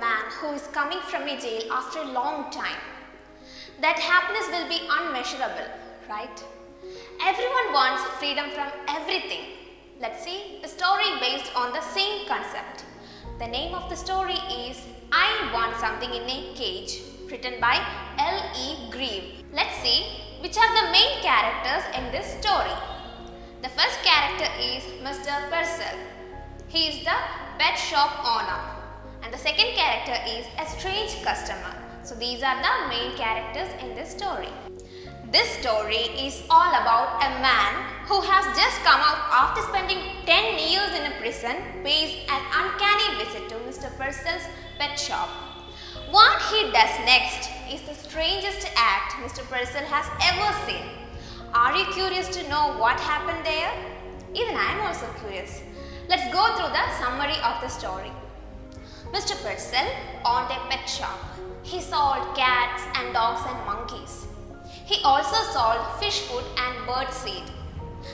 man who is coming from a jail after a long time. That happiness will be unmeasurable, right? Everyone wants freedom from everything. Let's see a story based on the same concept. The name of the story is I Want Something in a Cage, written by L.E. Grieve. Let's see which are the main characters in this story. The first character is Mr. Purcell. He is the pet shop owner. And the second character is a strange customer. So these are the main characters in this story. This story is all about a man who has just come out after spending 10 years in a prison, pays an uncanny visit to Mr. Purcell's pet shop. What he does next is the strangest act Mr. Purcell has ever seen. Are you curious to know what happened there? Even I am also curious. Let's go through the summary of the story. Mr. Purcell owned a pet shop. He sold cats and dogs and monkeys. He also sold fish food and bird seed.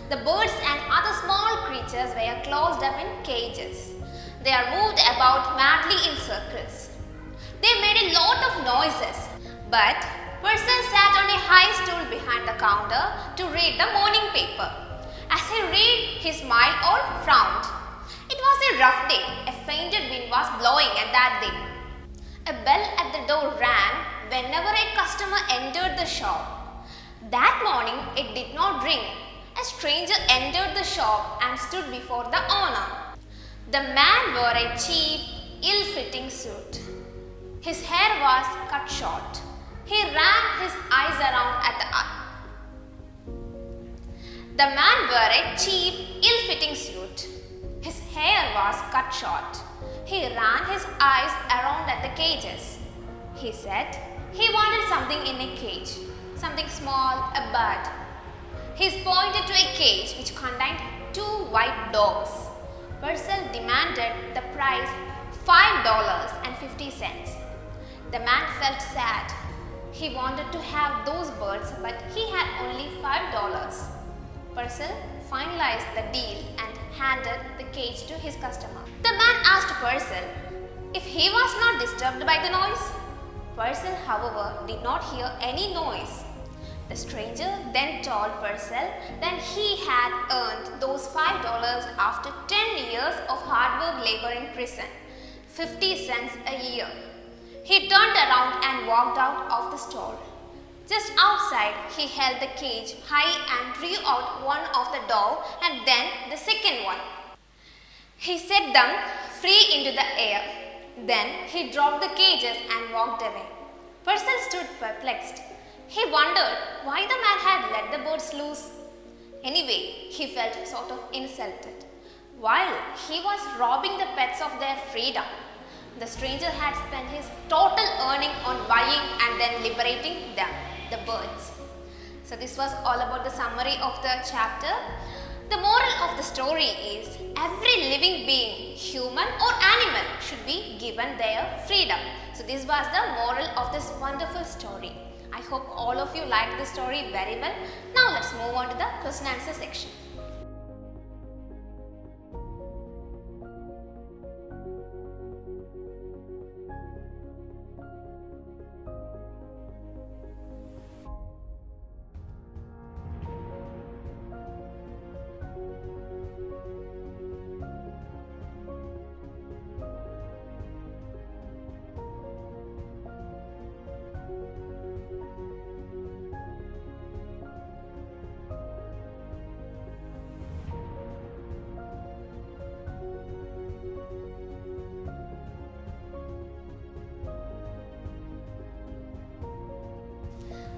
The birds and other small creatures were closed up in cages. They are moved about madly in circles. They made a lot of noises, but Purcell sat on a high stool behind the counter to read the morning paper. As he read, he smiled or frowned. It was a rough day. A faint wind was blowing at that day. A bell at the door rang whenever a customer entered the shop. That morning, it did not ring. A stranger entered the shop and stood before the owner. The man wore a cheap, ill-fitting suit. His hair was cut short. He ran his eyes around at the man wore a cheap, ill-fitting suit. His hair was cut short. He ran his eyes around at the cages. He said he wanted something in a cage, something small, a bird. He pointed to a cage which contained 2 white dogs. Purcell demanded the price $5.50. The man felt sad. He wanted to have those birds, but he had only $5. Purcell finalized the deal and handed the cage to his customer. The man asked Purcell if he was not disturbed by the noise. Purcell, however, did not hear any noise. The stranger then told Purcell that he had earned those $5 after 10 years of hard work labor in prison, 50 cents a year. He turned around and walked out of the store. Just outside, he held the cage high and drew out one of the dog and then the second one. He set them free into the air. Then he dropped the cages and walked away. Purcell stood perplexed. He wondered why the man had let the birds loose. Anyway, he felt sort of insulted. While he was robbing the pets of their freedom, the stranger had spent his total earning on buying and then liberating them, the birds. So this was all about the summary of the chapter. The moral of the story is every living being, human or animal, should be given their freedom. So this was the moral of this wonderful story. I hope all of you liked the story very well. Now let's move on to the question and answer section.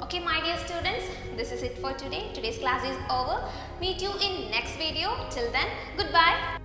Okay, my dear students, this is it for today. Today's class is over. Meet you in next video. Till then, goodbye.